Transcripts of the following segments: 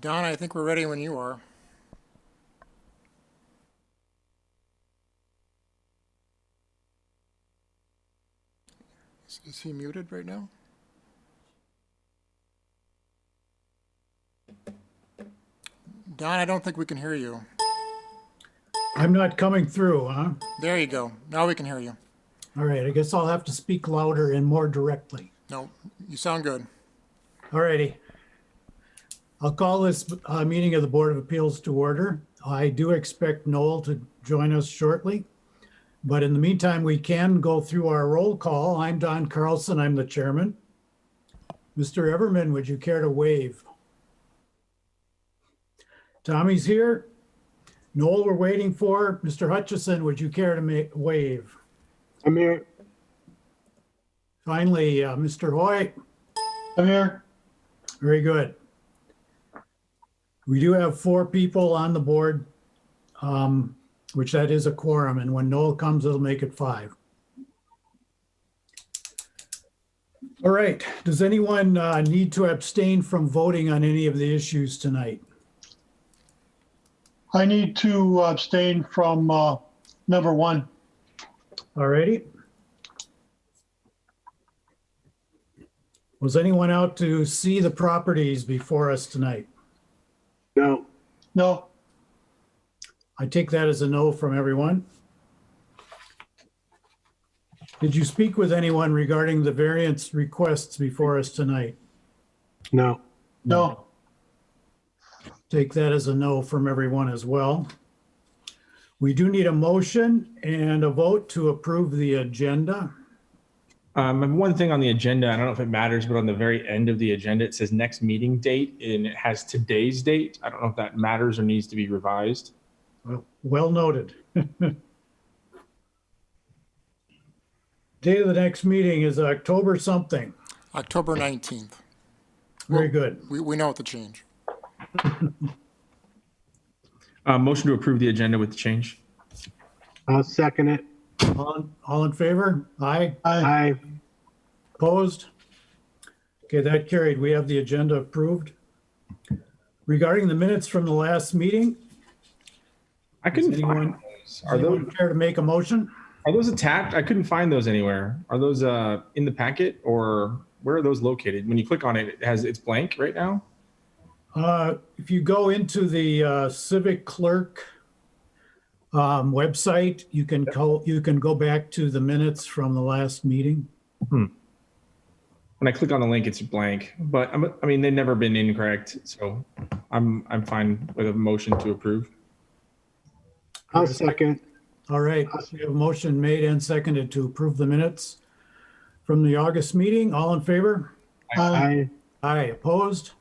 Don, I think we're ready when you are. Is he muted right now? Don, I don't think we can hear you. I'm not coming through, huh? There you go. Now we can hear you. All right, I guess I'll have to speak louder and more directly. No, you sound good. All righty. I'll call this meeting of the Board of Appeals to order. I do expect Noel to join us shortly. But in the meantime, we can go through our roll call. I'm Don Carlson, I'm the chairman. Mr. Everman, would you care to wave? Tommy's here. Noel, we're waiting for. Mr. Hutchison, would you care to wave? I'm here. Finally, Mr. Hoy. I'm here. Very good. We do have 4 people on the board, which that is a quorum, and when Noel comes, it'll make it 5. All right, does anyone need to abstain from voting on any of the issues tonight? I need to abstain from number 1. All righty. Was anyone out to see the properties before us tonight? No. No. I take that as a no from everyone. Did you speak with anyone regarding the variance requests before us tonight? No. No. Take that as a no from everyone as well. We do need a motion and a vote to approve the agenda. One thing on the agenda, I don't know if it matters, but on the very end of the agenda, it says next meeting date and it has today's date. I don't know if that matters or needs to be revised. Well noted. Date of the next meeting is October something. October 19th. Very good. We know what to change. Motion to approve the agenda with the change. I'll second it. All in favor? Aye. Aye. Opposed? Okay, that carried. We have the agenda approved. Regarding the minutes from the last meeting, I couldn't Does find anyone- those. does anyone care to make a motion? Are those attached? I couldn't find those anywhere. Are those in the packet or where are those located? When you click on it, it's blank right now. If you go into the Civic Clerk website, you can go back to the minutes from the last meeting. When I click on the link, it's blank. But I mean, they've never been incorrect, so I'm fine with a motion to approve. I'll second. All right, we have a motion made and seconded to approve the minutes from the August meeting. All in favor? Aye. Aye, opposed?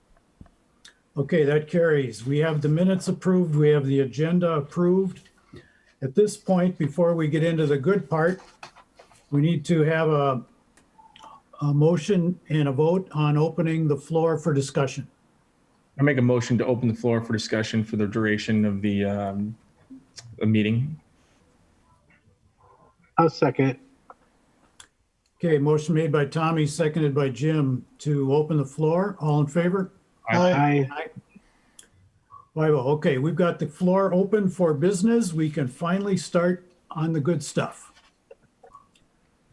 Okay, that carries. We have the minutes approved. We have the agenda approved. At this point, before we get into the good part, we need to have a motion and a vote on opening the floor for discussion. I make a motion to open the floor for discussion for the duration of the meeting. I'll second. Okay, motion made by Tommy, seconded by Jim to open the floor. All in favor? Aye. 5-0. Okay, we've got the floor open for business. We can finally start on the good stuff.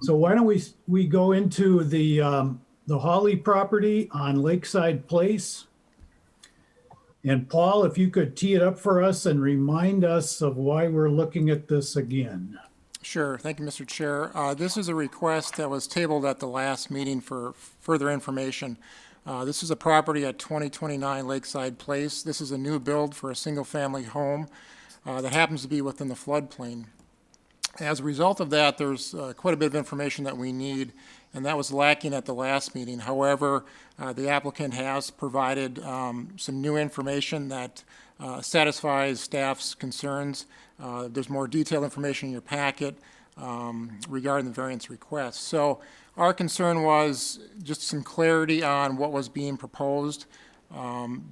So why don't we go into the Hawley property on Lakeside Place? And Paul, if you could tee it up for us and remind us of why we're looking at this again. Sure. Thank you, Mr. Chair. This is a request that was tabled at the last meeting for further information. This is a property at 2029 Lakeside Place. This is a new build for a single-family home that happens to be within the floodplain. As a result of that, there's quite a bit of information that we need, and that was lacking at the last meeting. However, the applicant has provided some new information that satisfies staff's concerns. There's more detailed information in your packet regarding the variance request. So our concern was just some clarity on what was being proposed.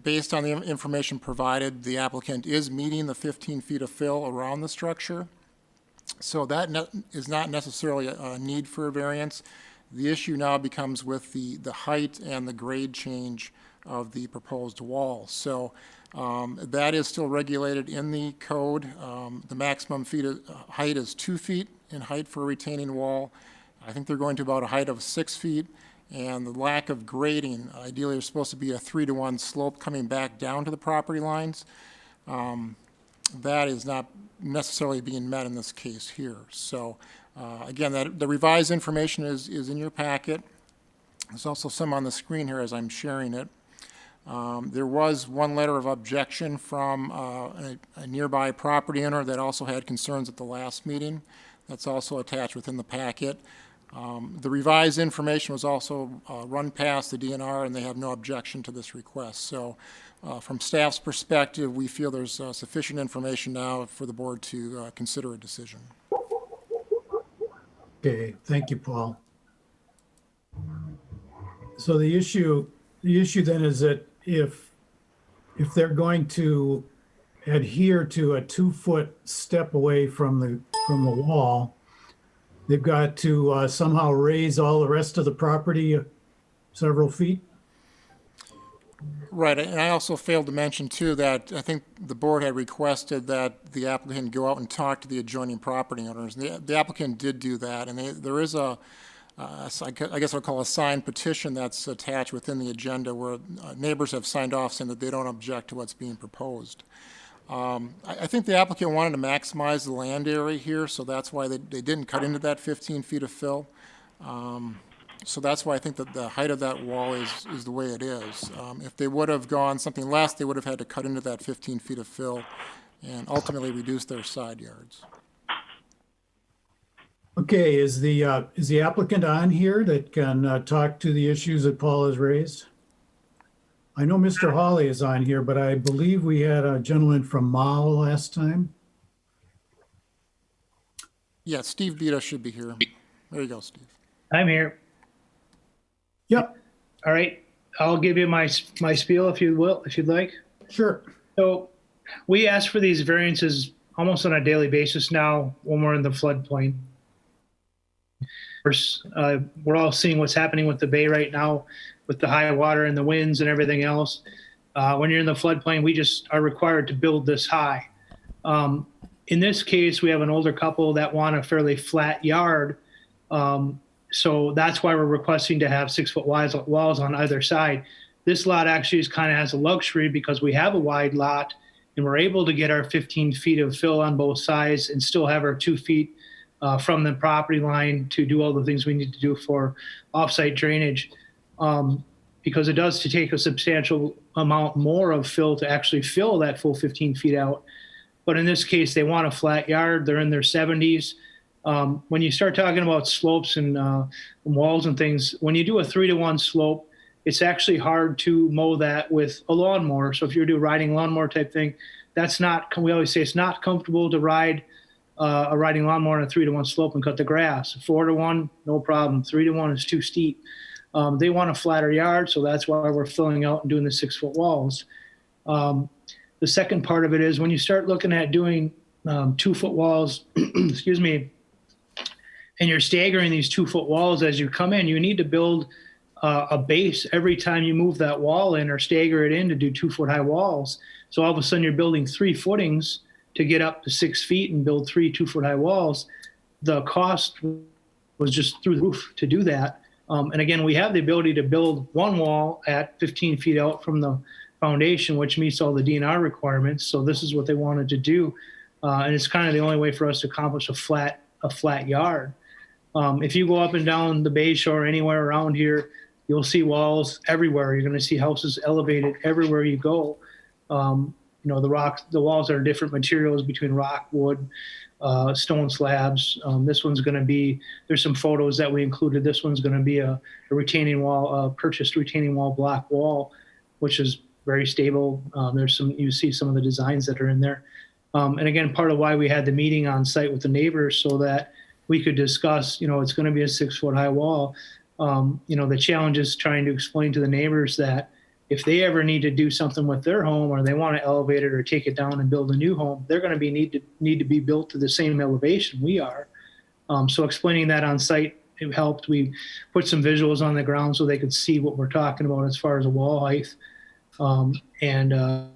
Based on the information provided, the applicant is meeting the 15 feet of fill around the structure. So that is not necessarily a need for a variance. The issue now becomes with the height and the grade change of the proposed wall. So that is still regulated in the code. The maximum height is 2 feet in height for a retaining wall. I think they're going to about a height of 6 feet. And the lack of grading, ideally there's supposed to be a 3-to-1 slope coming back down to the property lines. That is not necessarily being met in this case here. So again, the revised information is in your packet. There's also some on the screen here as I'm sharing it. There was one letter of objection from a nearby property owner that also had concerns at the last meeting. That's also attached within the packet. The revised information was also run past the DNR, and they have no objection to this request. So from staff's perspective, we feel there's sufficient information now for the board to consider a decision. Okay, thank you, Paul. So the issue then is that if they're going to adhere to a 2-foot step away from the wall, they've got to somehow raise all the rest of the property several feet? Right, and I also failed to mention too that I think the board had requested that the applicant go out and talk to the adjoining property owners. The applicant did do that, and there is I guess I'll call a signed petition that's attached within the agenda where neighbors have signed off saying that they don't object to what's being proposed. I think the applicant wanted to maximize the land area here, so that's why they didn't cut into that 15 feet of fill. So that's why I think that the height of that wall is the way it is. If they would have gone something less, they would have had to cut into that 15 feet of fill and ultimately reduce their side yards. Okay, is the applicant on here that can talk to the issues that Paul has raised? I know Mr. Hawley is on here, but I believe we had a gentleman from Mao last time. Yeah, Steve Beta should be here. There you go, Steve. I'm here. Yep, All right. I'll give you my spiel if you'd like. sure. So we ask for these variances almost on a daily basis now when we're in the floodplain. We're all seeing what's happening with the bay right now with the high water and the winds and everything else. When you're in the floodplain, we just are required to build this high. In this case, we have an older couple that want a fairly flat yard. So that's why we're requesting to have 6-foot walls on either side. This lot actually kind of has a luxury because we have a wide lot and we're able to get our 15 feet of fill on both sides and still have our 2 feet from the property line to do all the things we need to do for offsite drainage. Because it does to take a substantial amount more of fill to actually fill that full 15 feet out. But in this case, they want a flat yard. They're in their 70s. When you start talking about slopes and walls and things, when you do a 3-to-1 slope, it's actually hard to mow that with a lawnmower. So if you're doing riding lawnmower type thing, that's not, we always say it's not comfortable to ride a riding lawnmower on a 3-to-1 slope and cut the grass. 4-to-1, no problem. 3-to-1 is too steep. They want a flatter yard, so that's why we're filling out and doing the 6-foot walls. The second part of it is when you start looking at doing 2-foot walls, excuse me, and you're staggering these 2-foot walls as you come in, you need to build a base every time you move that wall in or stagger it in to do 2-foot high walls. So all of a sudden you're building 3 footings to get up to 6 feet and build 3 2-foot high walls. The cost was just through the roof to do that. And again, we have the ability to build one wall at 15 feet out from the foundation, which meets all the DNR requirements. So this is what they wanted to do. And it's kind of the only way for us to accomplish a flat yard. If you go up and down the Bay Shore, anywhere around here, you'll see walls everywhere. You're going to see houses elevated everywhere you go. The walls are different materials between rock, wood, stone slabs. This one's going to be, there's some photos that we included. This one's going to be a retaining wall, purchased retaining wall block wall, which is very stable. You see some of the designs that are in there. And again, part of why we had the meeting on site with the neighbors so that we could discuss, it's going to be a 6-foot high wall. The challenge is trying to explain to the neighbors that if they ever need to do something with their home or they want to elevate it or take it down and build a new home, they're going to need to be built to the same elevation we are. So explaining that on site, it helped. We put some visuals on the ground so they could see what we're talking about as far as a wall height. and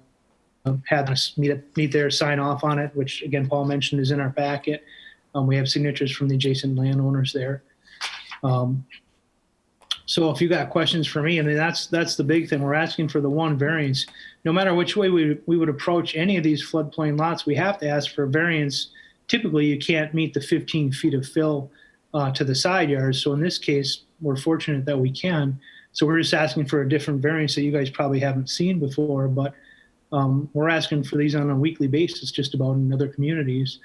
had us meet there, sign off on it, which again, Paul mentioned is in our packet. We have signatures from the adjacent landowners there. So if you got questions for me, I mean, that's the big thing. We're asking for the one variance. No matter which way we would approach any of these floodplain lots, we have to ask for a variance. Typically, you can't meet the 15 feet of fill to the side yards. So in this case, we're fortunate that we can. So we're just asking for a different variance that you guys probably haven't seen before, but we're asking for these on a weekly basis, just about in other communities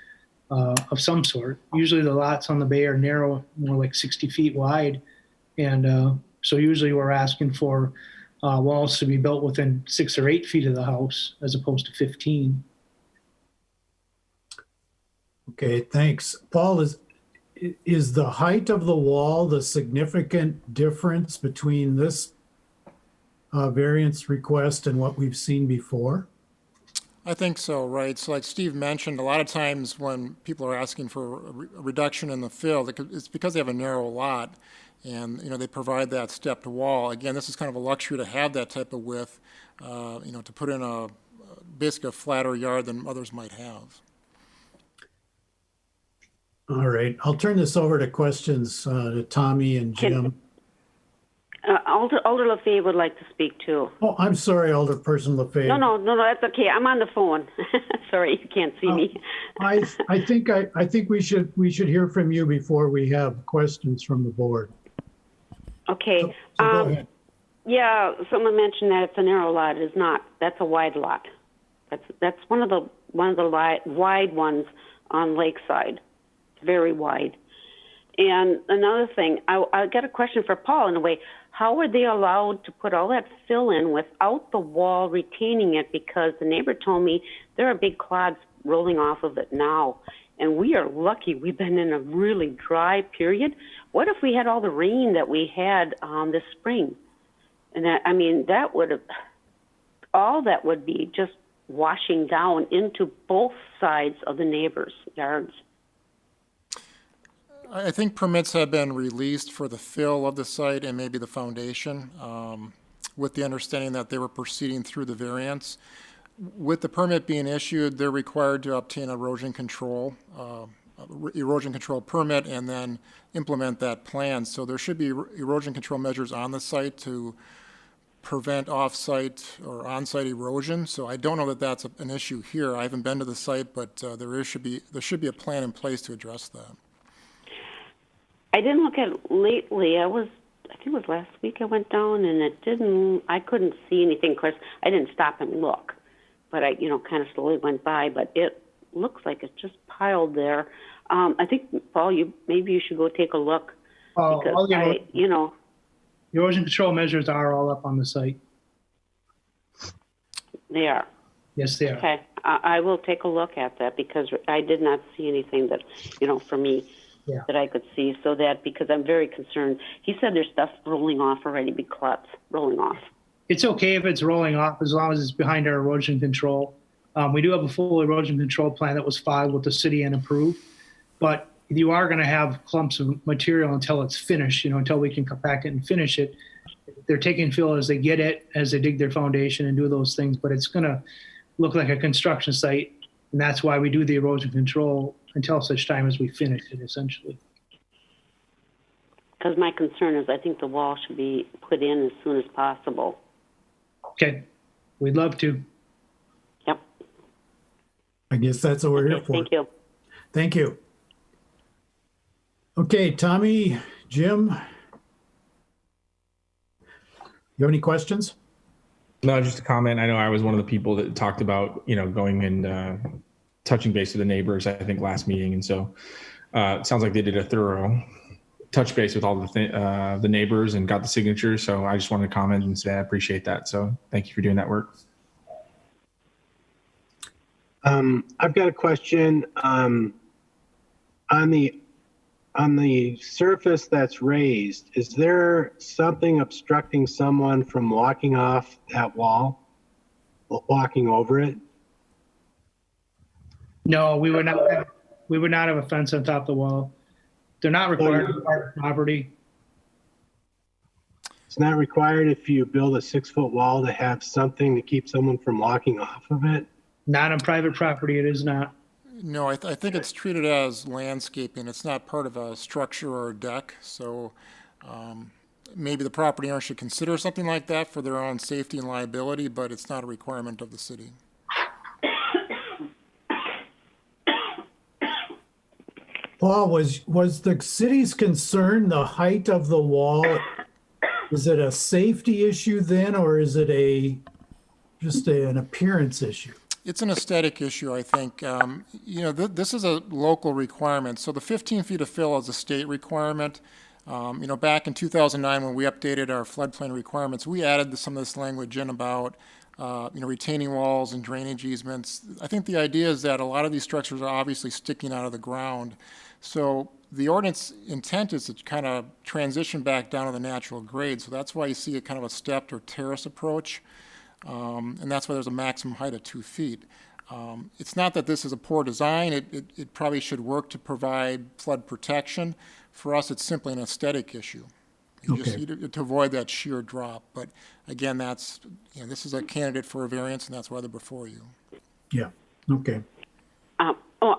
of some sort. Usually the lots on the bay are narrow, more like 60 feet wide. And so usually we're asking for walls to be built within 6 or 8 feet of the house as opposed to 15. Okay, thanks. Paul, is the height of the wall the significant difference between this variance request and what we've seen before? I think so, right. So like Steve mentioned, a lot of times when people are asking for a reduction in the fill, it's because they have a narrow lot and, they provide that stepped wall. Again, this is kind of a luxury to have that type of width, to put in basically a flatter yard than others might have. All right, I'll turn this over to questions to Tommy and Jim. Alder LaFave would like to speak too. Oh, I'm sorry, Alderperson LaFave. No, that's okay. I'm on the phone. Sorry, you can't see me. I think we should hear from you before we have questions from the board. Okay. So go ahead. Yeah, someone mentioned that it's a narrow lot. It is not. That's a wide lot. That's one of the wide ones on Lakeside. It's very wide. And another thing, I got a question for Paul in a way. How are they allowed to put all that fill in without the wall retaining it? Because the neighbor told me there are big clods rolling off of it now. And we are lucky we've been in a really dry period. What if we had all the rain that we had this spring? And that would have, all that would be just washing down into both sides of the neighbors' yards. I think permits have been released for the fill of the site and maybe the foundation, with the understanding that they were proceeding through the variance. With the permit being issued, they're required to obtain erosion control permit and then implement that plan. So there should be erosion control measures on the site to prevent off-site or on-site erosion. So I don't know that that's an issue here. I haven't been to the site, but there should be a plan in place to address that. I didn't look at it lately. I think it was last week I went down and I couldn't see anything. Of course, I didn't stop and look, but I, kind of slowly went by, but it looks like it's just piled there. I think, Paul, maybe you should go take a look. Because the erosion control measures are all up on the site. They are. Yes, they are. Okay. I will take a look at that because I did not see anything that, for me, that I could see. So that, because I'm very concerned. He said there's stuff rolling off already, big clots rolling off. It's okay if it's rolling off as long as it's behind our erosion control. We do have a full erosion control plan that was filed with the city and approved, but you are going to have clumps of material until it's finished, until we can compact it and finish it. They're taking fill as they get it, as they dig their foundation and do those things, but it's going to look like a construction site. And that's why we do the erosion control until such time as we finish it, essentially. Because my concern is I think the wall should be put in as soon as possible. Okay. We'd love to. Yep. I guess that's what we're here for. Thank you. Thank you. Okay, Tommy, Jim, you have any questions? No, just a comment. I know I was one of the people that talked about, going and touching base with the neighbors, I think last meeting. And so it sounds like they did a thorough touch base with all the neighbors and got the signatures. So I just wanted to comment and say I appreciate that. So thank you for doing that work. I've got a question. On the surface that's raised, is there something obstructing someone from walking off that wall, walking over it? No, we would not have a fence on top of the wall. They're not required to park property. It's not required if you build a 6-foot wall to have something to keep someone from walking off of it? Not on private property, it is not. No, I think it's treated as landscaping. It's not part of a structure or a deck, so maybe the property owner should consider something like that for their own safety and liability, but it's not a requirement of the city. Paul, was the city's concern the height of the wall? Is it a safety issue then, or is it just an appearance issue? It's an aesthetic issue, I think. This is a local requirement. So the 15 feet of fill is a state requirement. Back in 2009, when we updated our floodplain requirements, we added some of this language in about, retaining walls and drainage easements. I think the idea is that a lot of these structures are obviously sticking out of the ground. So the ordinance intent is to kind of transition back down to the natural grade. So that's why you see a kind of a stepped or terrace approach. And that's why there's a maximum height of 2 feet. It's not that this is a poor design. It probably should work to provide flood protection. For us, it's simply an aesthetic issue. To avoid that sheer drop. But again, this is a candidate for a variance, and that's why they're before you. Yeah, okay.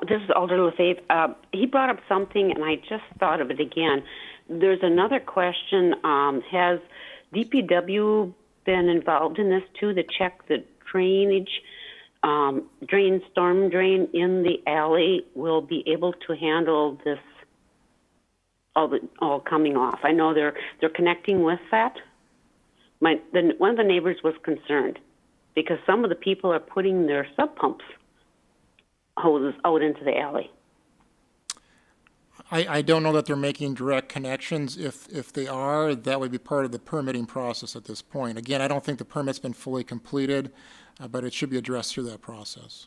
This is Alder LaFave. He brought up something, and I just thought of it again. There's another question. Has DPW been involved in this too, to check the drainage, storm drain in the alley will be able to handle this all coming off? I know they're connecting with that. One of the neighbors was concerned because some of the people are putting their sub pumps hoses out into the alley. I don't know that they're making direct connections. If they are, that would be part of the permitting process at this point. Again, I don't think the permit's been fully completed, but it should be addressed through that process.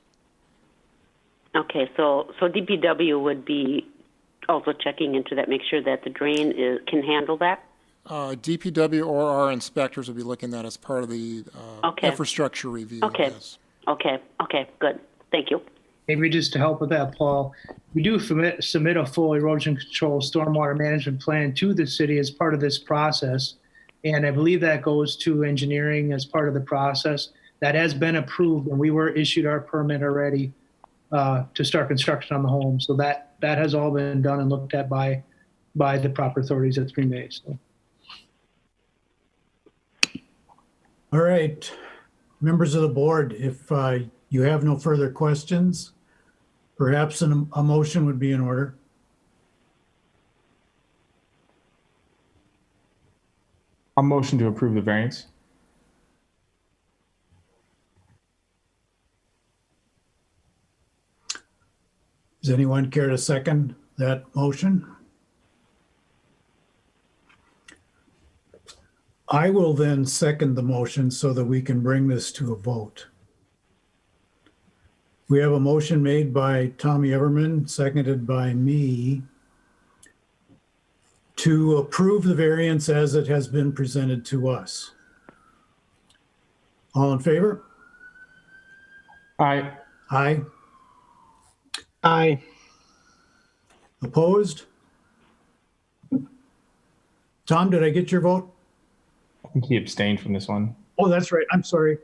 Okay, so DPW would be also checking into that, make sure that the drain can handle that? DPW or our inspectors will be looking at that as part of the infrastructure review. Okay. Yes. Okay, good. Thank you. Maybe just to help with that, Paul, we do submit a full erosion control stormwater management plan to the city as part of this process. And I believe that goes to engineering as part of the process. That has been approved, and we were issued our permit already to start construction on the home. So that has all been done and looked at by the proper authorities at Green Bay. So. All right, members of the board, if you have no further questions, perhaps a motion would be in order. I'll motion to approve the variance. Does anyone care to second that motion? I will then second the motion so that we can bring this to a vote. We have a motion made by Tommy Everman, seconded by me, to approve the variance as it has been presented to us. All in favor? Aye. Aye. Aye. Opposed? Tom, did I get your vote? I think he abstained from this one. Oh, that's right. I'm sorry.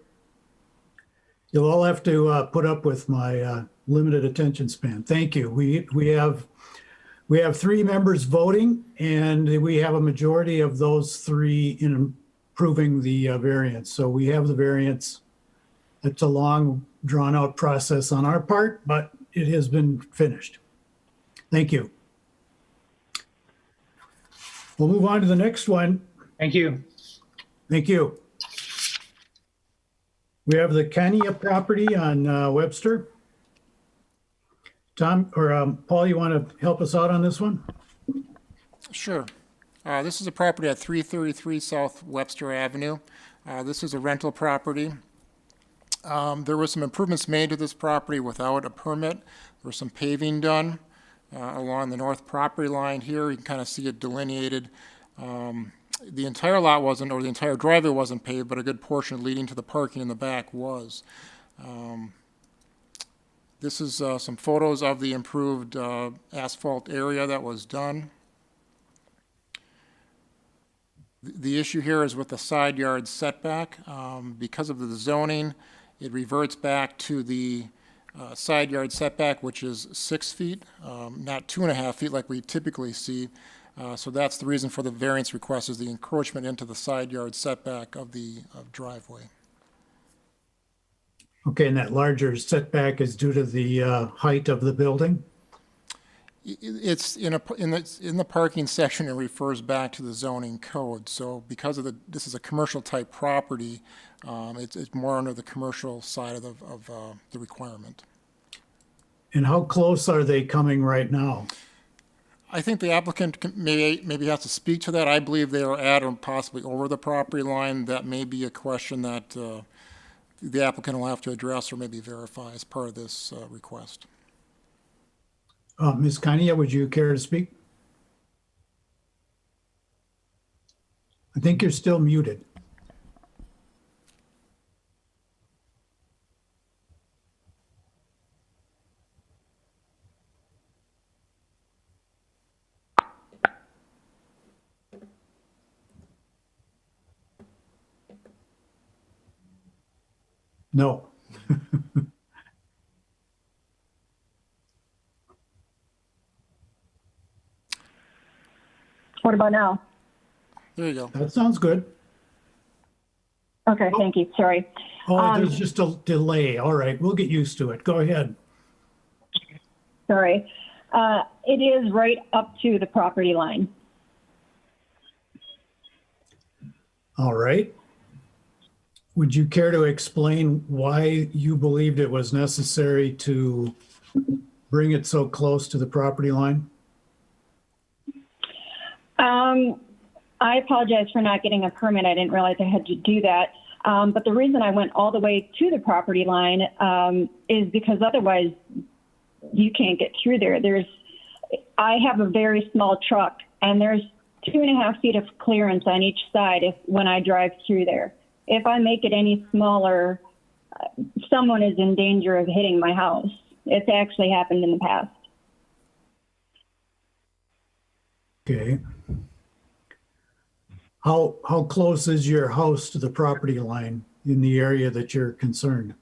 You'll all have to put up with my limited attention span. Thank you. We have 3 members voting, and we have a majority of those 3 in approving the variance. So we have the variance. It's a long, drawn-out process on our part, but it has been finished. Thank you. We'll move on to the next one. Thank you. Thank you. We have the Kania property on Webster. Tom, or Paul, you want to help us out on this one? Sure. This is a property at 333 South Webster Avenue. This is a rental property. There were some improvements made to this property without a permit. There was some paving done along the north property line here. You can kind of see it delineated. The entire lot wasn't, or the entire driveway wasn't paved, but a good portion leading to the parking in the back was. This is some photos of the improved asphalt area that was done. The issue here is with the side yard setback. Because of the zoning, it reverts back to the side yard setback, which is 6 feet, not 2.5 feet like we typically see. So that's the reason for the variance request, is the encroachment into the side yard setback of the driveway. Okay, and that larger setback is due to the height of the building? It's in the parking section, it refers back to the zoning code. So because of this is a commercial type property, it's more under the commercial side of the requirement. And how close are they coming right now? I think the applicant maybe has to speak to that. I believe they are at or possibly over the property line. That may be a question that the applicant will have to address or maybe verify as part of this request. Ms. Kania, would you care to speak? I think you're still muted. No. What about now? There you go. That sounds good. Okay, thank you. Sorry. Oh, there's just a delay. All right, we'll get used to it. Go ahead. Sorry. It is right up to the property line. All right. Would you care to explain why you believed it was necessary to bring it so close to the property line? I apologize for not getting a permit. I didn't realize I had to do that. But the reason I went all the way to the property line is because otherwise you can't get through there. I have a very small truck, and there's 2.5 feet of clearance on each side when I drive through there. If I make it any smaller, someone is in danger of hitting my house. It's actually happened in the past. Okay. How close is your house to the property line in the area that you're concerned?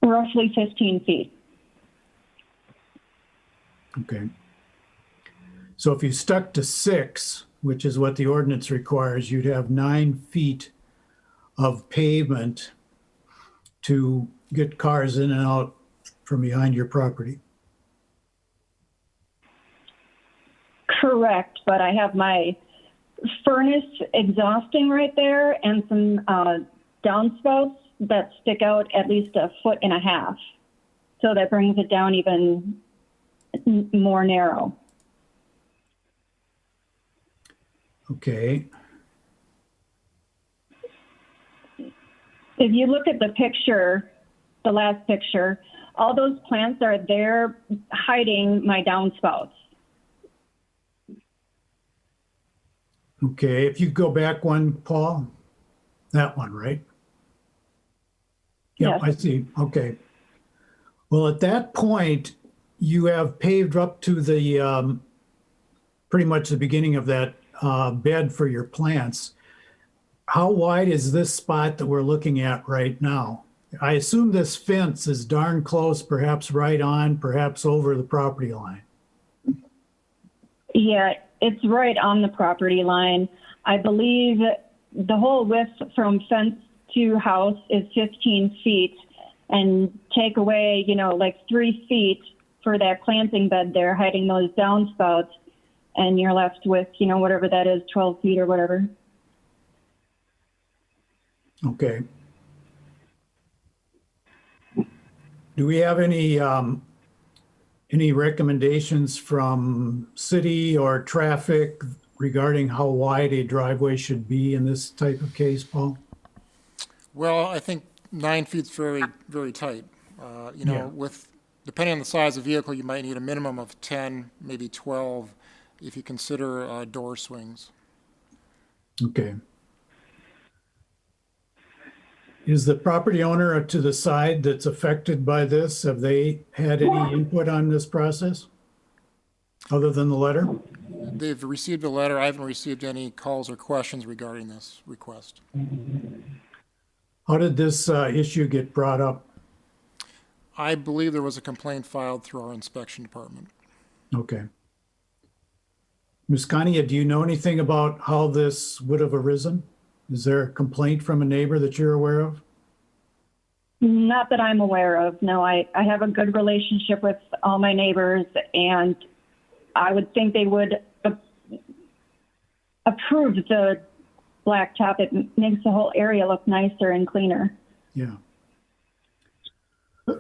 Roughly 15 feet. Okay. So if you stuck to 6, which is what the ordinance requires, you'd have 9 feet of pavement to get cars in and out from behind your property. Correct, but I have my furnace exhausting right there and some downspouts that stick out at least 1.5 feet. So that brings it down even more narrow. Okay. If you look at the picture, the last picture, all those plants are there hiding my downspouts. Okay, if you go back one, Paul, that one, right? Yep, Yes. I see. Okay. Well, at that point, you have paved up to the pretty much the beginning of that bed for your plants. How wide is this spot that we're looking at right now? I assume this fence is darn close, perhaps right on, perhaps over the property line. Yeah, it's right on the property line. I believe the whole width from fence to house is 15 feet, and take away, like 3 feet for that planting bed there, hiding those downspouts, and you're left with, whatever that is, 12 feet or whatever. Okay. Do we have any recommendations from city or traffic regarding how wide a driveway should be in this type of case, Paul? Well, I think 9 feet's very, very tight. Yeah. Depending on the size of the vehicle, you might need a minimum of 10, maybe 12, if you consider door swings. Okay. Is the property owner to the side that's affected by this, have they had any input on this process? other than the letter? They've received a letter. I haven't received any calls or questions regarding this request. How did this issue get brought up? I believe there was a complaint filed through our inspection department. Okay. Ms. Kania, do you know anything about how this would have arisen? Is there a complaint from a neighbor that you're aware of? Not that I'm aware of. No, I have a good relationship with all my neighbors, and I would think they would approve the blacktop. It makes the whole area look nicer and cleaner. Yeah.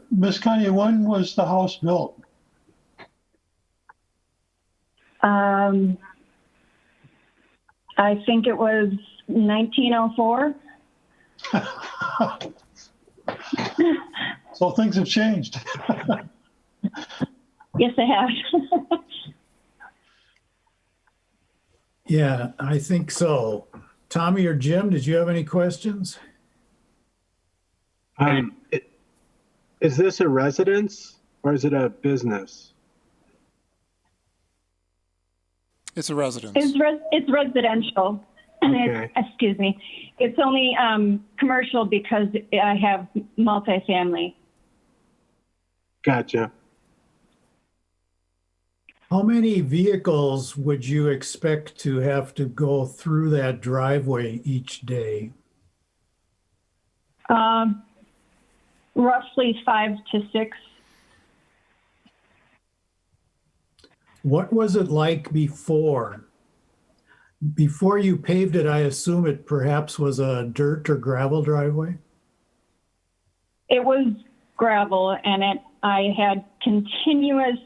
Miss Connie, when was the house built? I think it was 1904. So things have changed. Yes, I have. Yeah, I think so. Tommy or Jim, did you have any questions? Is this a residence or is it a business? It's a residence. It's residential. Okay. Excuse me. It's only commercial because I have multifamily. Gotcha. How many vehicles would you expect to have to go through that driveway each day? Roughly 5 to 6. What was it like before? Before you paved it, I assume it perhaps was a dirt or gravel driveway? It was gravel, and I had continuous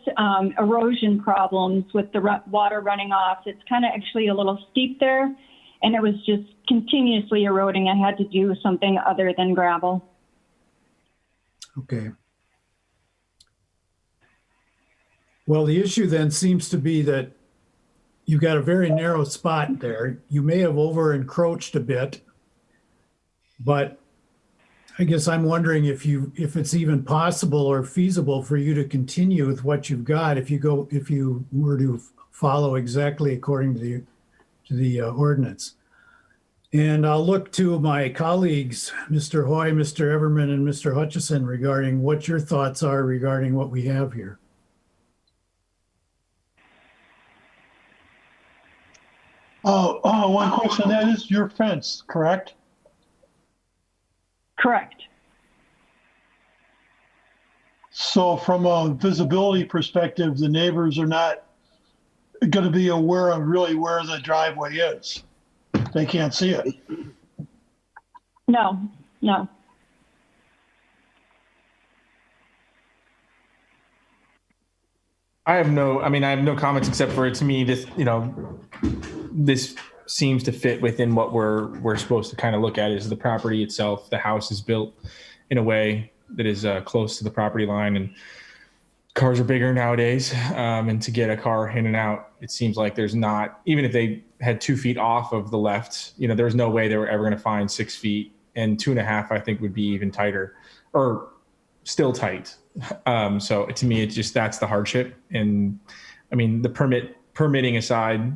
erosion problems with the water running off. It's kind of actually a little steep there, and it was just continuously eroding. I had to do something other than gravel. Okay. Well, the issue then seems to be that you've got a very narrow spot there. You may have over encroached a bit, but I guess I'm wondering if it's even possible or feasible for you to continue with what you've got if you were to follow exactly according to the ordinance. And I'll look to my colleagues, Mr. Hoy, Mr. Everman, and Mr. Hutchison, regarding what your thoughts are regarding what we have here. One question, that is your fence, correct? Correct. So from a visibility perspective, the neighbors are not going to be aware of really where the driveway is. They can't see it. No. I have no comments except for, to me, this seems to fit within what we're supposed to kind of look at is the property itself. The house is built in a way that is close to the property line, and cars are bigger nowadays. And to get a car in and out, it seems like there's not, even if they had 2 feet off of the left, there's no way they were ever going to find 6 feet, and 2.5, I think, would be even tighter or still tight. So to me, it's just, that's the hardship. And I mean, the permitting aside,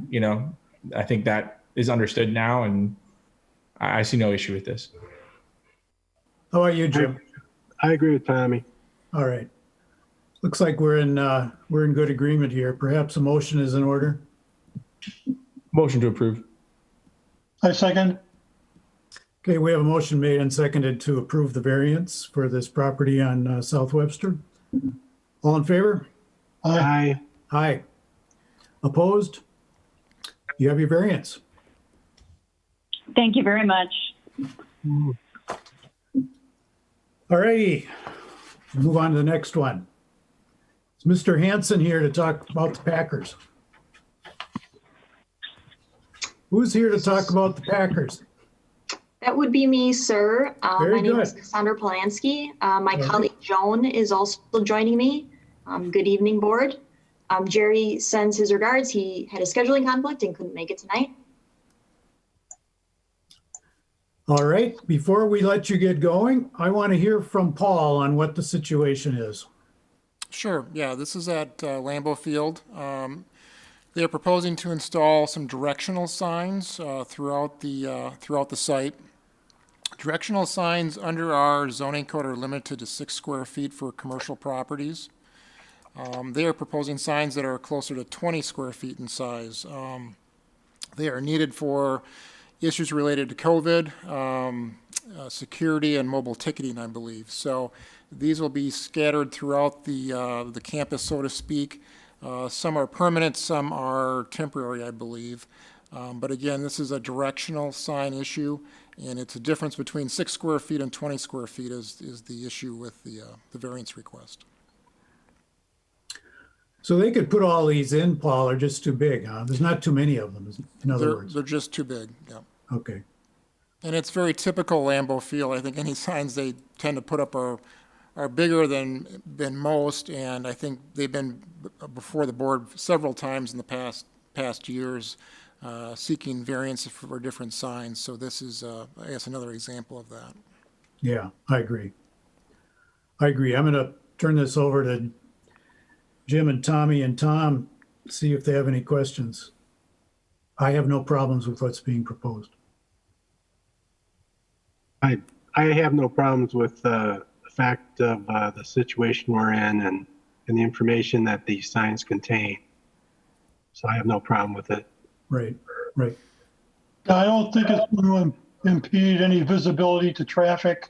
I think that is understood now, and I see no issue with this. How about you, Jim? I agree with Tommy. All right. Looks like we're in good agreement here. Perhaps a motion is in order. Motion to approve. I second. Okay, we have a motion made and seconded to approve the variance for this property on South Webster. All in favor? Aye. Aye. Aye. Opposed? You have your variance. Thank you very much. All righty, move on to the next one. Is Mr. Hanson here to talk about the Packers? Who's here to talk about the Packers? That would be me, sir. Very My name good. is Cassandra Polanski. My right. colleague Joan is also joining me. Good evening, board. Jerry sends his regards. He had a scheduling conflict and couldn't make it tonight. All right, before we let you get going, I want to hear from Paul on what the situation is. Sure, yeah, this is at Lambeau Field. They're proposing to install some directional signs throughout the site. Directional signs under our zoning code are limited to 6 square feet for commercial properties. They are proposing signs that are closer to 20 square feet in size. They are needed for issues related to COVID, security, and mobile ticketing, I believe. So these will be scattered throughout the campus, so to speak. Some are permanent, some are temporary, I believe. But again, this is a directional sign issue, and it's a difference between 6 square feet and 20 square feet is the issue with the variance request. So they could put all these in, Paul, are just too big, huh? There's not too many of them, in other words. They're just too big, yeah. Okay, And it's very typical Lambeau Field. I think any signs they tend to put up are bigger than most, and I think they've been before the board several times in the past years seeking variance for different signs. So this is, I guess, another example of that. yeah, I agree. I'm gonna turn this over to Jim and Tommy and Tom, see if they have any questions. I have no problems with what's being proposed. I have no problems with the fact of the situation we're in and the information that these signs contain. So I have no problem with it. Right. I don't think it's going to impede any visibility to traffic,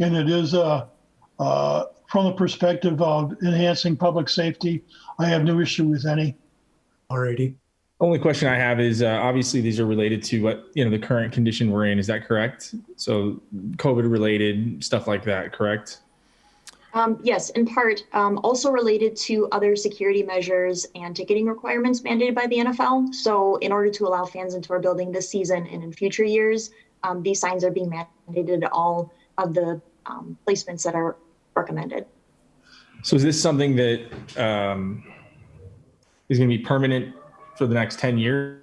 and it is from the perspective of enhancing public safety. I have no issue with any. Alrighty. Only question I have is obviously these are related to what, the current condition we're in. Is that correct? So COVID related stuff like that, correct? Yes, in part, also related to other security measures and ticketing requirements mandated by the NFL. So in order to allow fans into our building this season and in future years, these signs are being mandated at all of the placements that are recommended. So is this something that is going to be permanent for the next 10 years?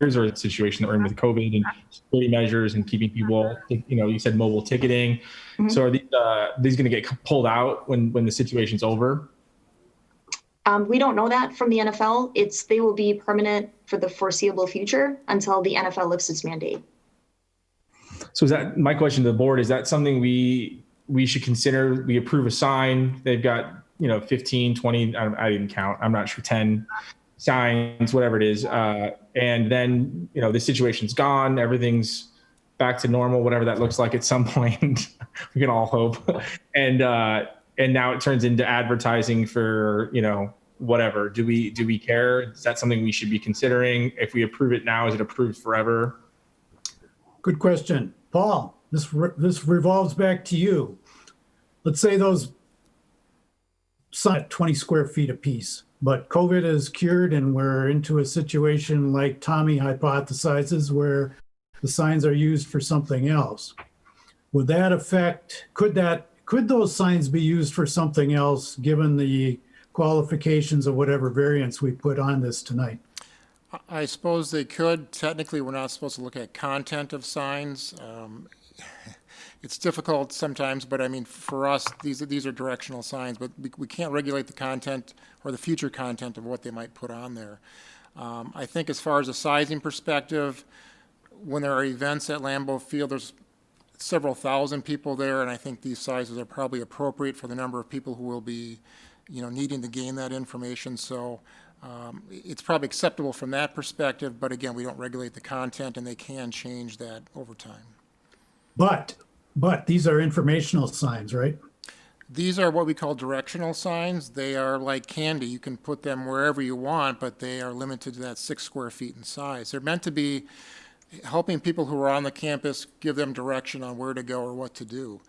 Or a situation that we're in with COVID and security measures and keeping people, you said mobile ticketing. Mm-hmm. So are these going to get pulled out when the situation's over? We don't know that from the NFL. They will be permanent for the foreseeable future until the NFL lifts its mandate. So is that my question to the board? Is that something we should consider? We approve a sign. They've got 15, 20. I didn't count. I'm not sure 10 signs, whatever it is. And then, the situation's gone. Everything's back to normal, whatever that looks like at some point. We can all hope. And now it turns into advertising for, whatever. Do we care? Is that something we should be considering? If we approve it now, is it approved forever? Good question. Paul, this revolves back to you. Let's say those signs at 20 square feet apiece, but COVID is cured and we're into a situation like Tommy hypothesizes where the signs are used for something else. Would that affect, could those signs be used for something else given the qualifications of whatever variance we put on this tonight? I suppose they could. Technically, we're not supposed to look at content of signs. It's difficult sometimes, but I mean, for us, these are directional signs, but we can't regulate the content or the future content of what they might put on there. I think as far as a sizing perspective, when there are events at Lambeau Field, there's several thousand people there, and I think these sizes are probably appropriate for the number of people who will be, needing to gain that information. So it's probably acceptable from that perspective, but again, we don't regulate the content, and they can change that over time. But these are informational signs, right? These are what we call directional signs. They are like candy. You can put them wherever you want, but they are limited to that 6 square feet in size. They're meant to be helping people who are on the campus, give them direction on where to go or what to do.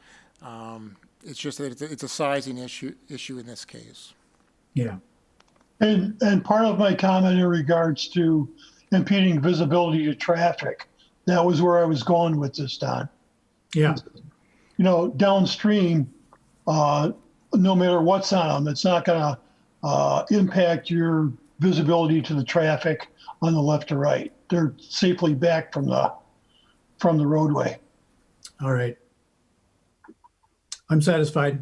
It's just that it's a sizing issue in this case. Yeah. And part of my comment in regards to impeding visibility to traffic, that was where I was going with this, Don. Yeah. Downstream, no matter what's on them, it's not going to impact your visibility to the traffic on the left or right. They're safely back from the roadway. All right. I'm satisfied.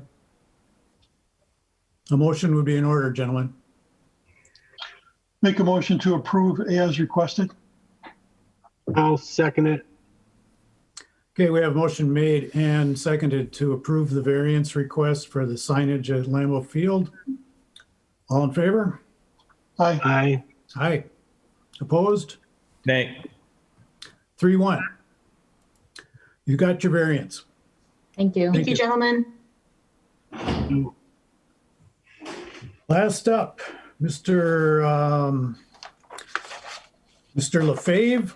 A motion would be in order, gentlemen. Make a motion to approve as requested. I'll second it. Okay, we have a motion made and seconded to approve the variance request for the signage at Lambeau Field. All in favor? Aye. Aye. Aye. Opposed? Nay. 3-1. You got your variance. Thank you. Thank you, gentlemen. Last up, Mr. LaFave,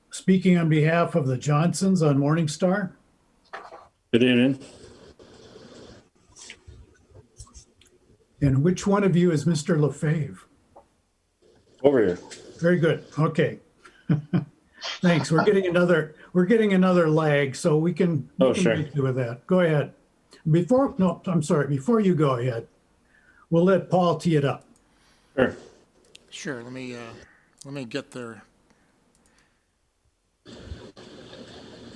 speaking on behalf of the Johnsons on Morningstar. Good evening. And which one of you is Mr. LaFave? Over here. Very good. Okay. Thanks. We're getting another lag, so we can Sure. make do with that. Go ahead. Before you go ahead, we'll let Paul tee it up. Sure. Sure, let me get there.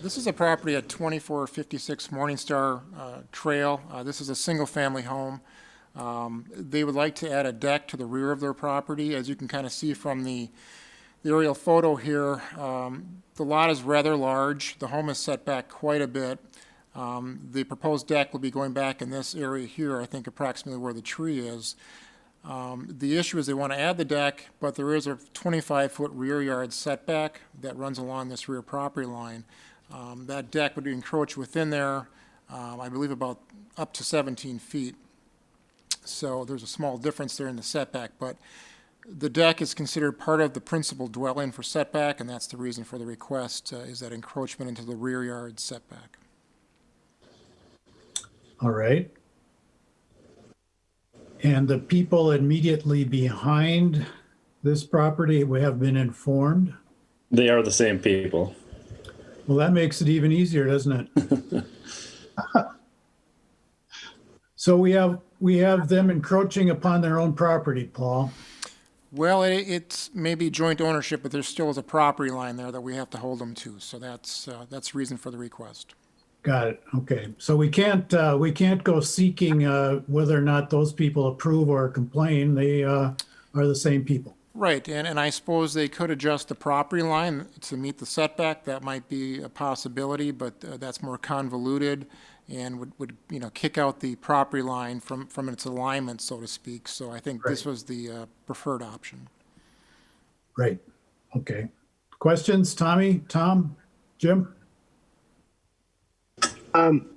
This is a property at 2456 Morningstar Trail. This is a single-family home. They would like to add a deck to the rear of their property. As you can kind of see from the aerial photo here, the lot is rather large. The home is set back quite a bit. The proposed deck will be going back in this area here, I think approximately where the tree is. The issue is they want to add the deck, but there is a 25-foot rear yard setback that runs along this rear property line. That deck would encroach within there, I believe about up to 17 feet. So there's a small difference there in the setback, but the deck is considered part of the principal dwelling for setback, and that's the reason for the request, is that encroachment into the rear yard setback. All right. And the people immediately behind this property have been informed. They are the same people. Well, that makes it even easier, doesn't it? So we have them encroaching upon their own property, Paul. Well, it's maybe joint ownership, but there still is a property line there that we have to hold them to, so that's the reason for the request. Got it. Okay. So we can't go seeking whether or not those people approve or complain. They are the same people. Right, and I suppose they could adjust the property line to meet the setback. That might be a possibility, but that's more convoluted and would kick out the property line from its alignment, so to speak. So I think this was the preferred option. Right. Okay. Questions, Tommy, Tom, Jim?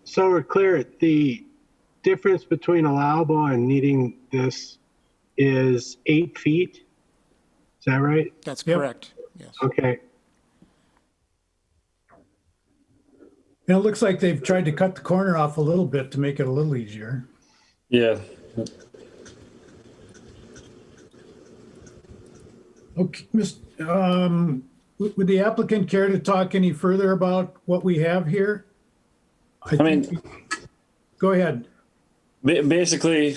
So we're clear, the difference between allowable and needing this is 8 feet? Is that right? That's Yep. correct, yes. Okay. And it looks like they've tried to cut the corner off a little bit to make it a little easier. Yeah. Okay, would the applicant care to talk any further about what we have here? Go ahead. Basically,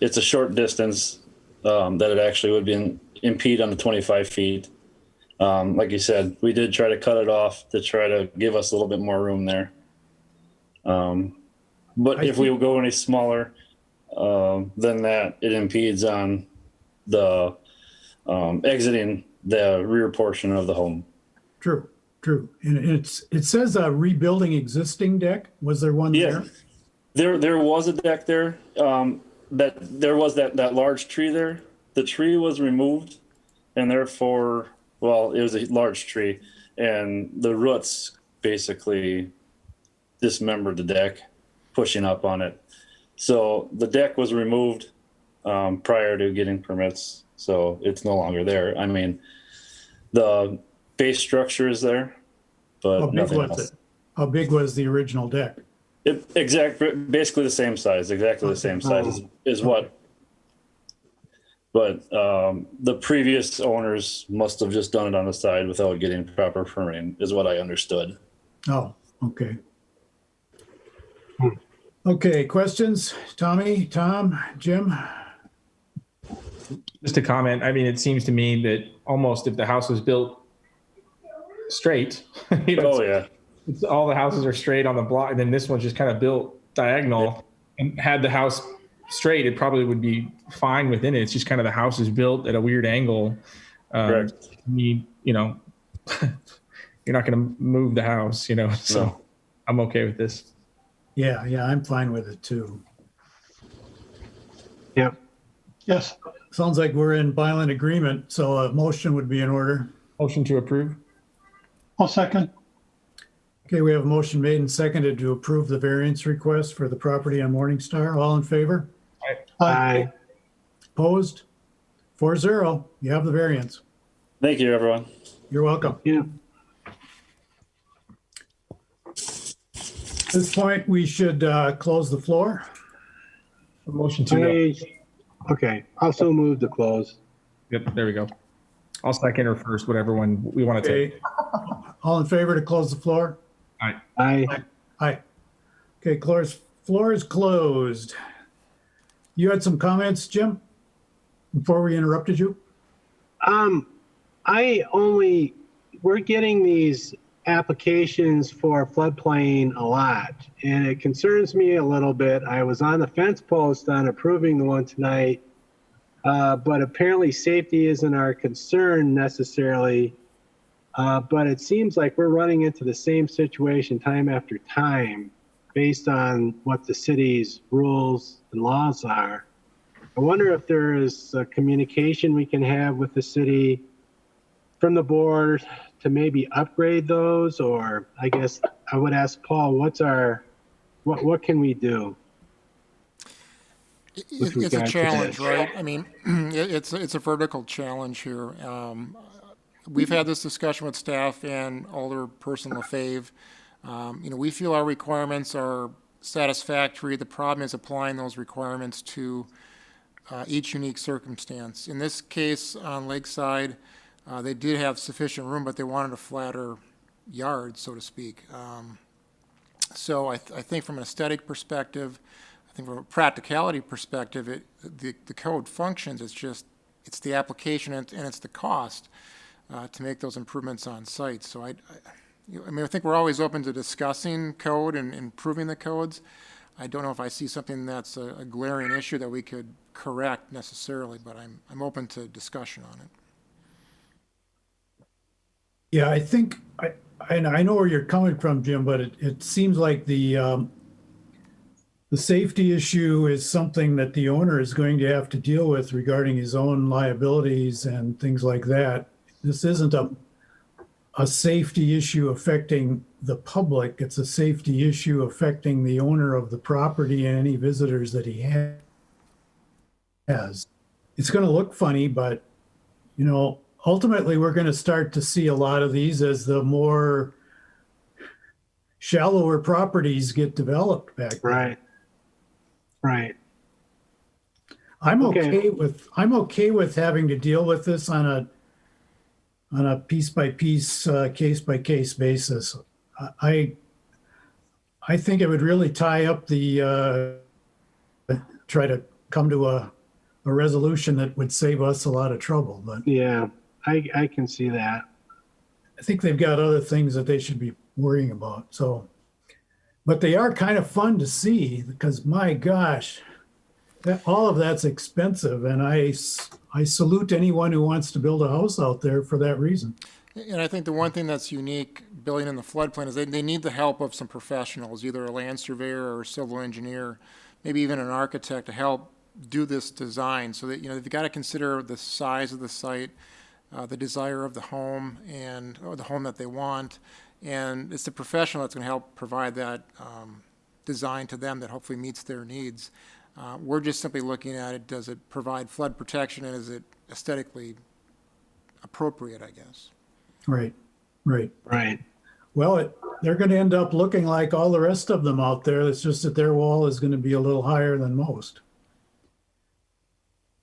it's a short distance that it actually would impede on the 25 feet. Like you said, we did try to cut it off to try to give us a little bit more room there. But if we go any smaller than that, it impedes on the exiting the rear portion of the home. True. And it says rebuilding existing deck. Was there one Yeah, there was a deck there. There was that large tree there. The tree was removed, and therefore, it was a large tree, and the roots basically dismembered the deck, pushing up on it. So the deck was removed prior to getting permits, so it's no longer there. The base structure is there, but How big nothing was else. it? How big was the original deck? Basically the same size, exactly the same size is what. But the previous owners must have just done it on the side without getting proper permitting, is what I understood. Oh, okay. Okay, questions? Tommy, Tom, Jim? Just a comment. It seems to me that almost if the house was built straight, Oh yeah, all the houses are straight on the block, and then this one's just kind of built diagonal and had the house straight, it probably would be fine within it. It's just kind of the house is built at a weird angle. Correct. You know, you're not going to move the house, you know, so No. I'm okay with this. Yeah, I'm fine with it too. Yep. Yes, Sounds like we're in violent agreement, so a motion would be in order. Motion to approve. I'll second. Okay, we have a motion made and seconded to approve the variance request for the property on Morningstar. All in favor? Aye. Opposed? 4-0. You have the variance. Thank you, everyone. You're welcome. Yeah. At this point, we should close the floor. Motion to. Okay, also move to close. Yep, there we go. I'll second or first, whatever one we want to take. Okay. All in favor to close the floor? Aye. Aye. Okay, floor is closed. You had some comments, Jim, before we interrupted you? We're getting these applications for floodplain a lot, and it concerns me a little bit. I was on the fence post on approving the one tonight, but apparently safety isn't our concern necessarily. But it seems like we're running into the same situation time after time based on what the city's rules and laws are. I wonder if there is a communication we can have with the city from the board to maybe upgrade those, or I guess I would ask Paul, what can we do? with It's a regard to challenge, this? right? I mean, it's a vertical challenge here. We've had this discussion with staff and Alderperson LaFave. You know, we feel our requirements are satisfactory. The problem is applying those requirements to each unique circumstance. In this case on Lakeside, they did have sufficient room, but they wanted a flatter yard, so to speak. So I think from an aesthetic perspective, I think from a practicality perspective, the code functions. It's the application and it's the cost to make those improvements on site. So I think we're always open to discussing code and improving the codes. I don't know if I see something that's a glaring issue that we could correct necessarily, but I'm open to discussion on it. Yeah, I think, I know where you're coming from, Jim, but it seems like the safety issue is something that the owner is going to have to deal with regarding his own liabilities and things like that. This isn't a safety issue affecting the public. It's a safety issue affecting the owner of the property and any visitors that he has. It's going to look funny, but, you know, ultimately, we're going to start to see a lot of these as the more shallower properties get developed back there. Right. I'm Okay. okay with having to deal with this on a piece by piece, case by case basis. I think it would really tie up try to come to a resolution that would save us a lot of trouble, but Yeah, I can see that. I think they've got other things that they should be worrying about. So, but they are kind of fun to see because my gosh, all of that's expensive, and I salute anyone who wants to build a house out there for that reason. And I think the one thing that's unique building in the floodplain is they need the help of some professionals, either a land surveyor or a civil engineer, maybe even an architect to help do this design so that, you know, they've got to consider the size of the site, the desire of the home or the home that they want. And it's the professional that's going to help provide that design to them that hopefully meets their needs. We're just simply looking at it, does it provide flood protection and is it aesthetically appropriate, I guess. Right. Well, they're going to end up looking like all the rest of them out there. It's just that their wall is going to be a little higher than most.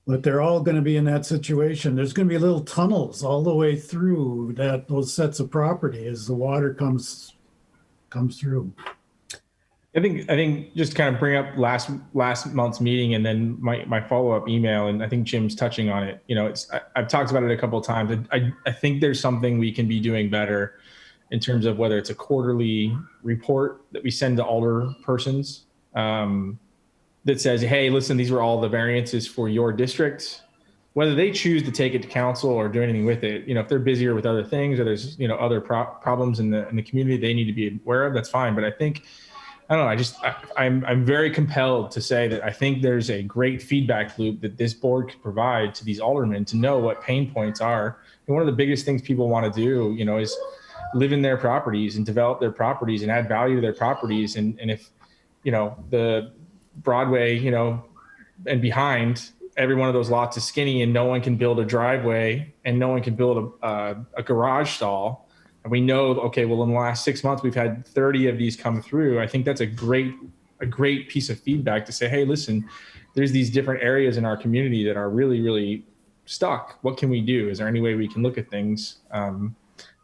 But they're all going to be in that situation. There's going to be little tunnels all the way through those sets of property as the water comes through. I think just kind of bring up last month's meeting and then my follow-up email, and I think Jim's touching on it. You know, I've talked about it a couple of times. I think there's something we can be doing better in terms of whether it's a quarterly report that we send to alder persons, that says, hey, listen, these were all the variances for your district. Whether they choose to take it to council or do anything with it, if they're busier with other things or there's, other problems in the community they need to be aware of, that's fine. But I think, I don't know, I'm very compelled to say that I think there's a great feedback loop that this board could provide to these aldermen to know what pain points are. And one of the biggest things people want to do, is live in their properties and develop their properties and add value to their properties. And if, the Broadway, and behind, every one of those lots is skinny and no one can build a driveway and no one can build a garage stall. And we know, okay, well, in the last 6 months, we've had 30 of these come through. I think that's a great piece of feedback to say, hey, listen, there's these different areas in our community that are really, really stuck. What can we do? Is there any way we can look at things? I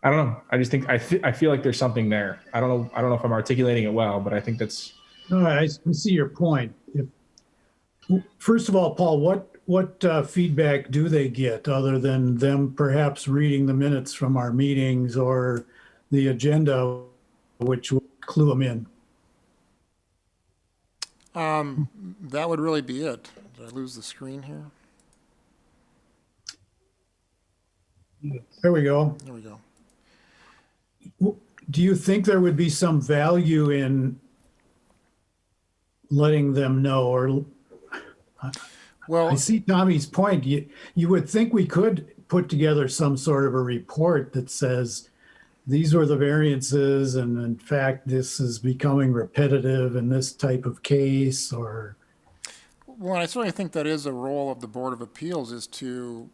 don't know. I just think, I feel like there's something there. I don't know if I'm articulating it well, but I think that's. No, I see your point. First of all, Paul, what feedback do they get other than them perhaps reading the minutes from our meetings or the agenda, which will clue them in? That would really be it. Did I lose the screen here? There we go. There we go. Do you think there would be some value in letting them know, or Well, I see Tommy's point. You would think we could put together some sort of a report that says these were the variances, and in fact, this is becoming repetitive in this type of case, or. Well, I certainly think that is a role of the Board of Appeals, is to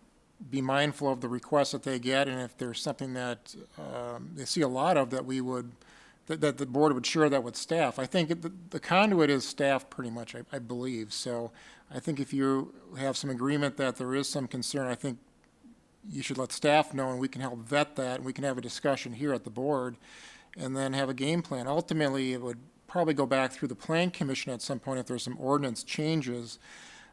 be mindful of the requests that they get, and if there's something that they see a lot of, that the board would share that with staff. I think the conduit is staff pretty much, I believe. So I think if you have some agreement that there is some concern, I think you should let staff know, and we can help vet that, and we can have a discussion here at the board, and then have a game plan. Ultimately, it would probably go back through the Plan Commission at some point if there's some ordinance changes.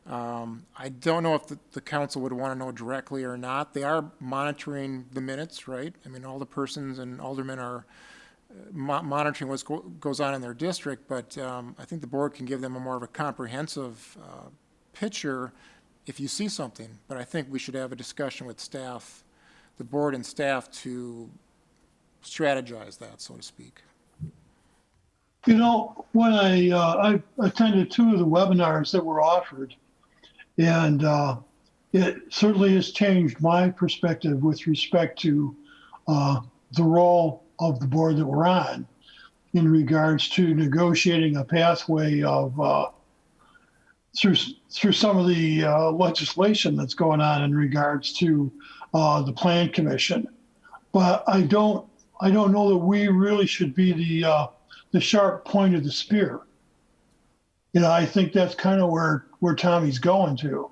I don't know if the council would want to know directly or not. They are monitoring the minutes, right? I mean, all the persons and aldermen are monitoring what goes on in their district, but I think the board can give them a more of a comprehensive picture if you see something. But I think we should have a discussion with staff, the board and staff, to strategize that, so to speak. When I attended 2 of the webinars that were offered, and it certainly has changed my perspective with respect to the role of the board that we're on in regards to negotiating a pathway of through some of the legislation that's going on in regards to the Plan Commission. But I don't know that we really should be the sharp point of the spear. I think that's kind of where Tommy's going to,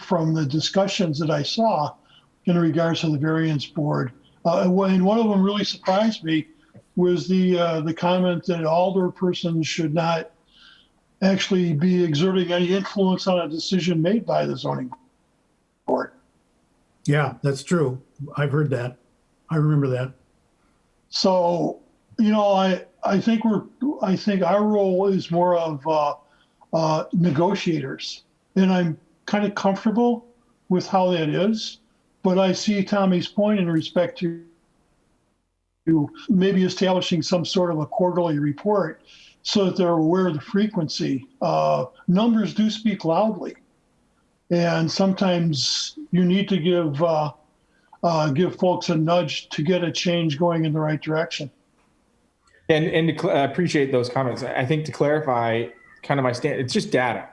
from the discussions that I saw in regards to the variance board. And one of them really surprised me was the comment that alderpersons should not actually be exerting any influence on a decision made by the zoning board. Yeah, that's true. I've heard that. I remember that. So, I think our role is more of negotiators, and I'm kind of comfortable with how that is. But I see Tommy's point in respect to maybe establishing some sort of a quarterly report so that they're aware of the frequency. Numbers do speak loudly, and sometimes you need to give folks a nudge to get a change going in the right direction. And I appreciate those comments. I think to clarify kind of my stand, it's just data.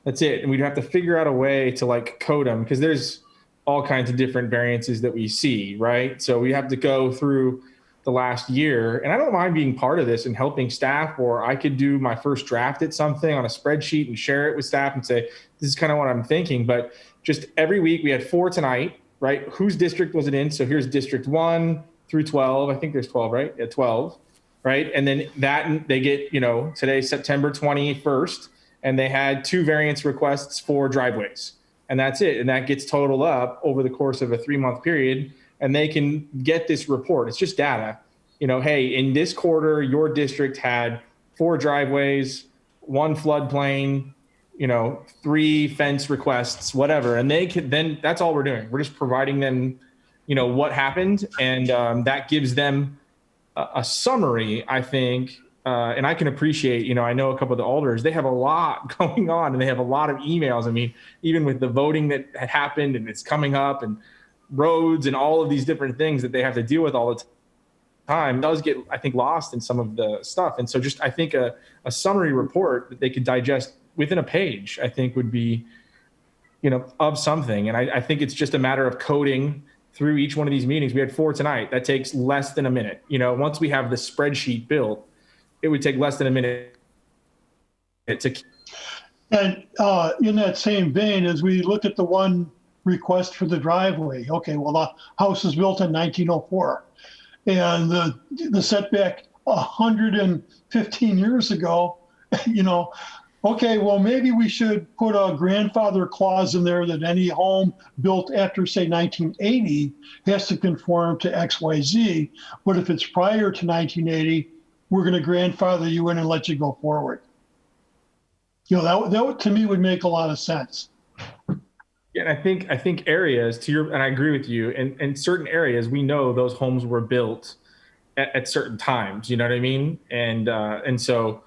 That's it. And we'd have to figure out a way to code them, because there's all kinds of different variances that we see, right? So we have to go through the last year, and I don't mind being part of this and helping staff, or I could do my first draft at something on a spreadsheet and share it with staff and say, this is kind of what I'm thinking. But just every week, we had 4 tonight, right? Whose district was it in? So here's district 1 through 12. I think there's 12, right? Yeah, 12, right? And then they get, today's September 21st, and they had 2 variance requests for driveways. And that's it. And that gets totaled up over the course of a 3-month period. And they can get this report. It's just data. Hey, in this quarter, your district had 4 driveways, 1 floodplain, 3 fence requests, whatever. And they could, then that's all we're doing. We're just providing them, what happened. And that gives them a summary, I think. And I can appreciate, I know a couple of the alders, they have a lot going on and they have a lot of emails. I mean, even with the voting that had happened and it's coming up and roads and all of these different things that they have to deal with all the time does get, I think, lost in some of the stuff. And so just, I think a summary report that they could digest within a page, I think would be, of something. And I think it's just a matter of coding through each one of these meetings. We had 4 tonight. That takes less than a minute. Once we have the spreadsheet built, it would take less than a minute to. And in that same vein, as we look at the one request for the driveway, okay, well, the house was built in 1904. And the setback 115 years ago, okay, well, maybe we should put a grandfather clause in there that any home built after, say, 1980 has to conform to XYZ. But if it's prior to 1980, we're going to grandfather you in and let you go forward. That to me would make a lot of sense. Yeah, and I think areas and I agree with you. In certain areas, we know those homes were built at certain times. You know what I mean? And so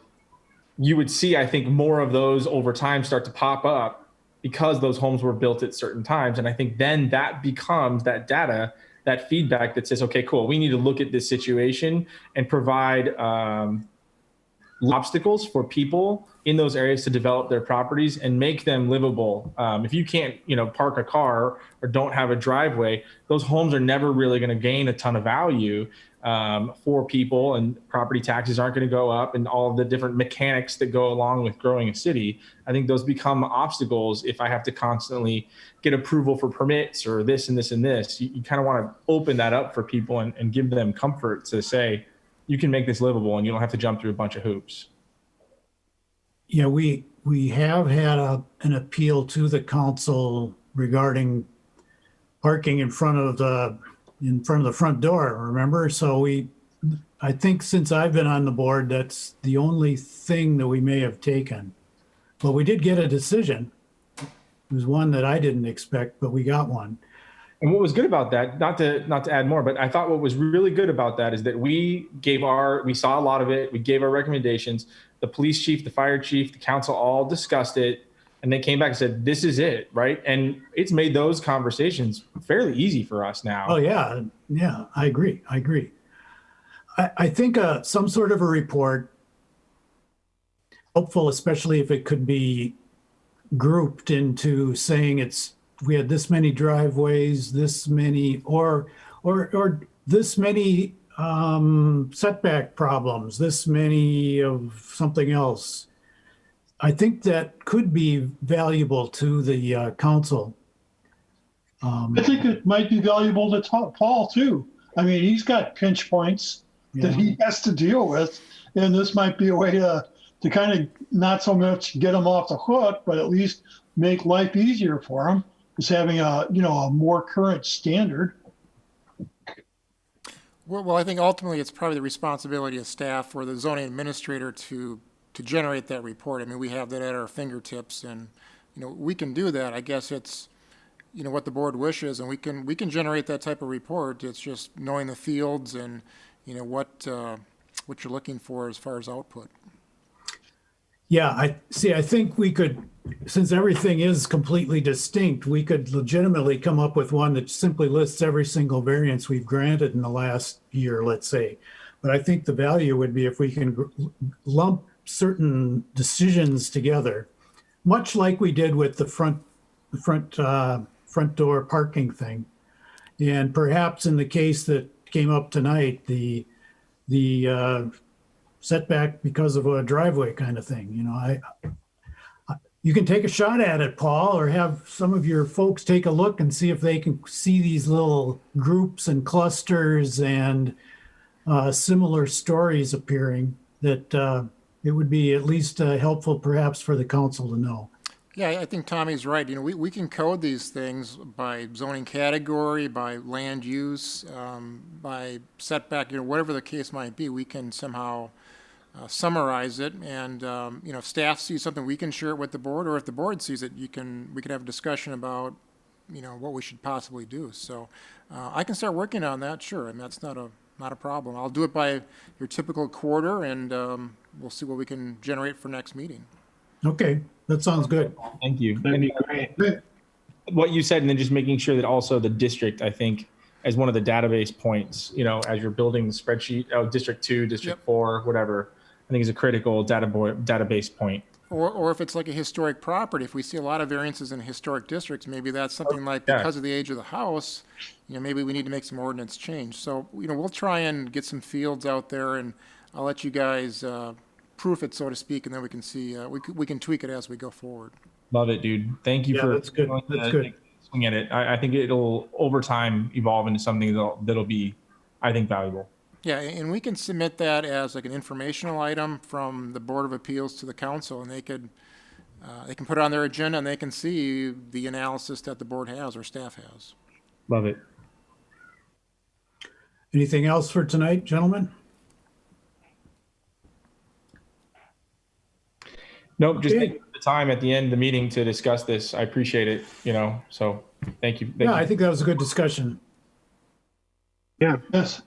you would see, I think, more of those over time start to pop up because those homes were built at certain times. And I think then that becomes that data, that feedback that says, okay, cool, we need to look at this situation and provide obstacles for people in those areas to develop their properties and make them livable. If you can't, park a car or don't have a driveway, those homes are never really going to gain a ton of value for people, and property taxes aren't going to go up, and all of the different mechanics that go along with growing a city. I think those become obstacles if I have to constantly get approval for permits or this and this and this. You kind of want to open that up for people and give them comfort to say, you can make this livable and you don't have to jump through a bunch of hoops. Yeah, we have had an appeal to the council regarding parking in front of the front door, remember? So I think since I've been on the board, that's the only thing that we may have taken. But we did get a decision. It was one that I didn't expect, but we got one. And what was good about that, not to add more, but I thought what was really good about that is that we saw a lot of it. We gave our recommendations. The police chief, the fire chief, the council all discussed it. And they came back and said, this is it, right? And it's made those conversations fairly easy for us now. Oh, yeah. Yeah, I agree. I think some sort of a report, helpful, especially if it could be grouped into saying we had this many driveways, this many, or this many setback problems, this many of something else. I think that could be valuable to the council. I think it might be valuable to Paul too. I mean, he's got pinch points that he has to deal with, and this might be a way to kind of not so much get him off the hook, but at least make life easier for him. Is having a more current standard. Well, I think ultimately it's probably the responsibility of staff or the zoning administrator to generate that report. I mean, we have that at our fingertips, and we can do that. I guess it's what the board wishes, and we can generate that type of report. It's just knowing the fields and what you're looking for as far as output. Yeah, I think we could, since everything is completely distinct, we could legitimately come up with one that simply lists every single variance we've granted in the last year, let's say. But I think the value would be if we can lump certain decisions together, much like we did with the front door parking thing. And perhaps in the case that came up tonight, the setback because of a driveway kind of thing. You can take a shot at it, Paul, or have some of your folks take a look and see if they can see these little groups and clusters and similar stories appearing, that it would be at least helpful perhaps for the council to know. Yeah, I think Tommy's right. We can code these things by zoning category, by land use, by setback, whatever the case might be. We can somehow summarize it, and, if staff sees something, we can share it with the board, or if the board sees it, we could have a discussion about, what we should possibly do. So, I can start working on that, sure, and that's not a problem. I'll do it by your typical quarter, and, we'll see what we can generate for next meeting. Okay, that sounds good. Thank you. That'd And be great. what you said, and then just making sure that also the district, I think, as one of the database points, as you're building the spreadsheet, District 2, District Yep. 4, whatever, I think is a critical database point. Or if it's like a historic property, if we see a lot of variances in historic districts, maybe that's something like, Yeah. because of the age of the house, maybe we need to make some ordinance change. So, we'll try and get some fields out there, and I'll let you guys proof it, so to speak, and then we can see, we can tweak it as we go forward. Love it, dude. Thank you Yeah, for that's good. That's good. swing at it. I think it'll over time evolve into something that'll be, I think, valuable. Yeah, and we can submit that as like an informational item from the Board of Appeals to the council, and they can put it on their agenda, and they can see the analysis that the board has or staff has. Love it. Anything else for tonight, gentlemen? Nope, just Okay. thank you for the time at the end of the meeting to discuss this. I appreciate it, so thank you. Yeah, I think that was a good discussion. Yes.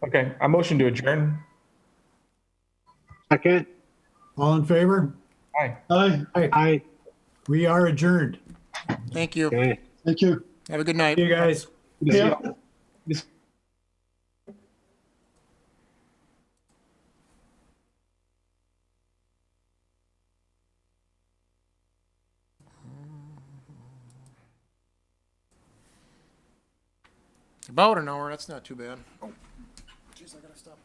Okay, I motion to adjourn. Second, All in favor? Hi. Aye. I, We are adjourned. Thank you. okay. Thank you. Have a good night. See you guys. Yeah. About an hour, that's not too bad. Oh, geez, I gotta stop.